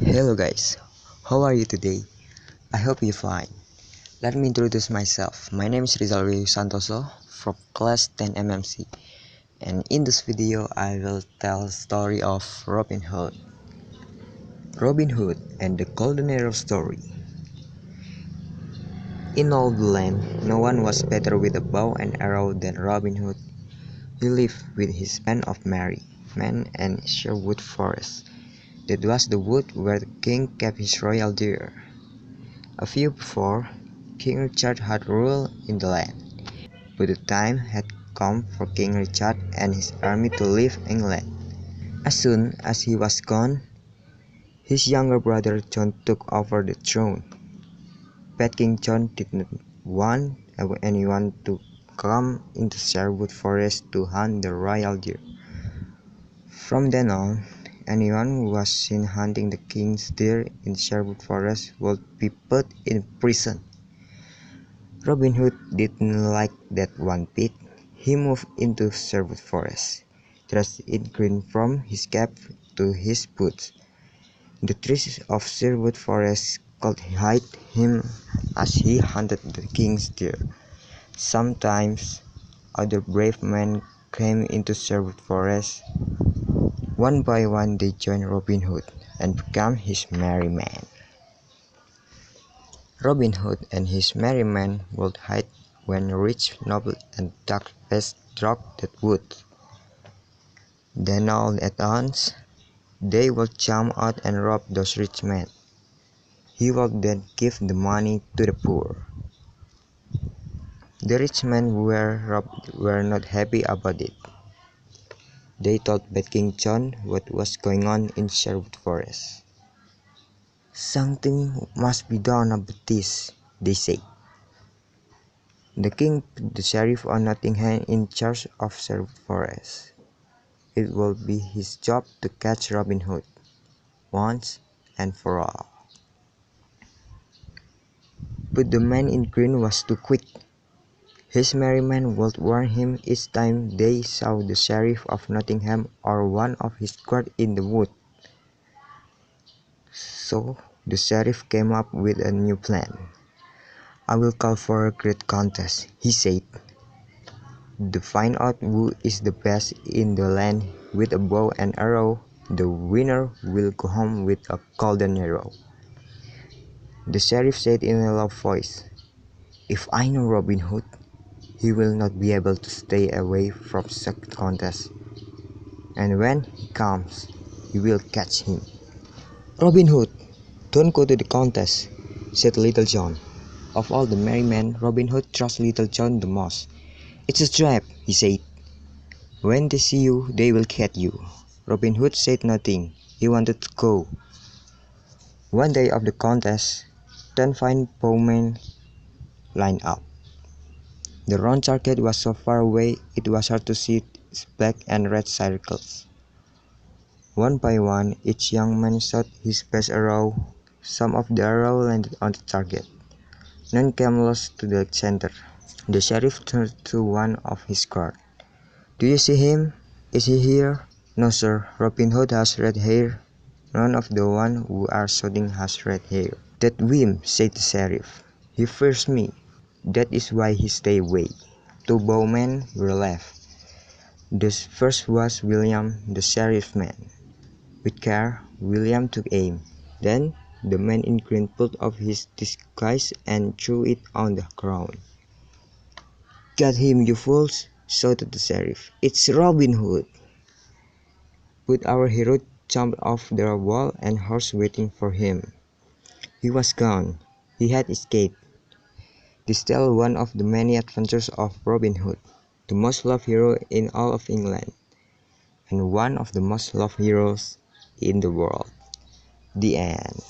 Hello guys, how are you today? I hope you're fine. Let me introduce myself. My name is Rizal Ryu Santoso from class 10 MMC, and in this video I will tell the story of Robin Hood. Robin Hood and the Golden Arrow story. In all the land, no one was better with a bow and arrow than Robin Hood. He lived with his band of merry men in Sherwood Forest. That was the wood where the king kept his royal deer. A few before, King Richard had ruled in the land, but the time had come for King Richard and his army to leave England. As soon as he was gone, his younger brother John took over the throne. But King John did not want anyone to come into Sherwood Forest to hunt the royal deer. From then on, anyone who was seen hunting the king's deer in Sherwood Forest would be put in prison. Robin Hood didn't like that one bit. He moved into Sherwood Forest, dressed in green from his cap to his boots. The trees of Sherwood Forest could hide him as he hunted the king's deer. Sometimes other brave men came into Sherwood Forest. One by one they joined Robin Hood and became his merry men. Robin Hood and his merry men would hide when rich noble and dark beasts struck that wood. Then all at once they would jump out and rob those rich men. He would then give the money to the poor. The rich men who were robbed were not happy about it. They told Bad King John what was going on in Sherwood Forest. "Something must be done about this," they said. The king put the sheriff of Nottingham in charge of Sherwood Forest. It will be his job to catch Robin Hood, once and for all. But the man in green was too quick. His merry men would warn him each time they saw the sheriff of Nottingham or one of his guard in the wood. So the sheriff came up with a new plan. "I will call for a great contest," he said. "To find out who is the best in the land with a bow and arrow, the winner will go home with a golden arrow." The sheriff said in a low voice, "If I know Robin Hood, he will not be able to stay away from such contest, and when he comes, he will catch him." "Robin Hood, don't go to the contest," said Little John. Of all the merry men, Robin Hood trusts Little John the most. "It's a trap," he said. "When they see you, they will get you." Robin Hood said nothing. He wanted to go. One day of the contest, 10 fine bowmen lined up. The round target was so far away it was hard to see its black and red circles. One by one, each young man shot his best arrow. Some of the arrow landed on the target. None came close to the center. The sheriff turned to one of his guard. "Do you see him? Is he here?" "No, sir. Robin Hood has red hair." "None of the one who are shooting has red hair." "That whim," said the sheriff. "He fears me. That is why he stay away." Two bowmen were left. The first was William, the sheriff's man. With care, William took aim. Then the man in green pulled off his disguise and threw it on the ground. "Get him, you fools!" shouted the sheriff. "It's Robin Hood!" But our hero jumped off the wall and horse waiting for him. He was gone. He had escaped. This tells one of the many adventures of Robin Hood, the most loved hero in all of England, and one of the most loved heroes in the world. The end.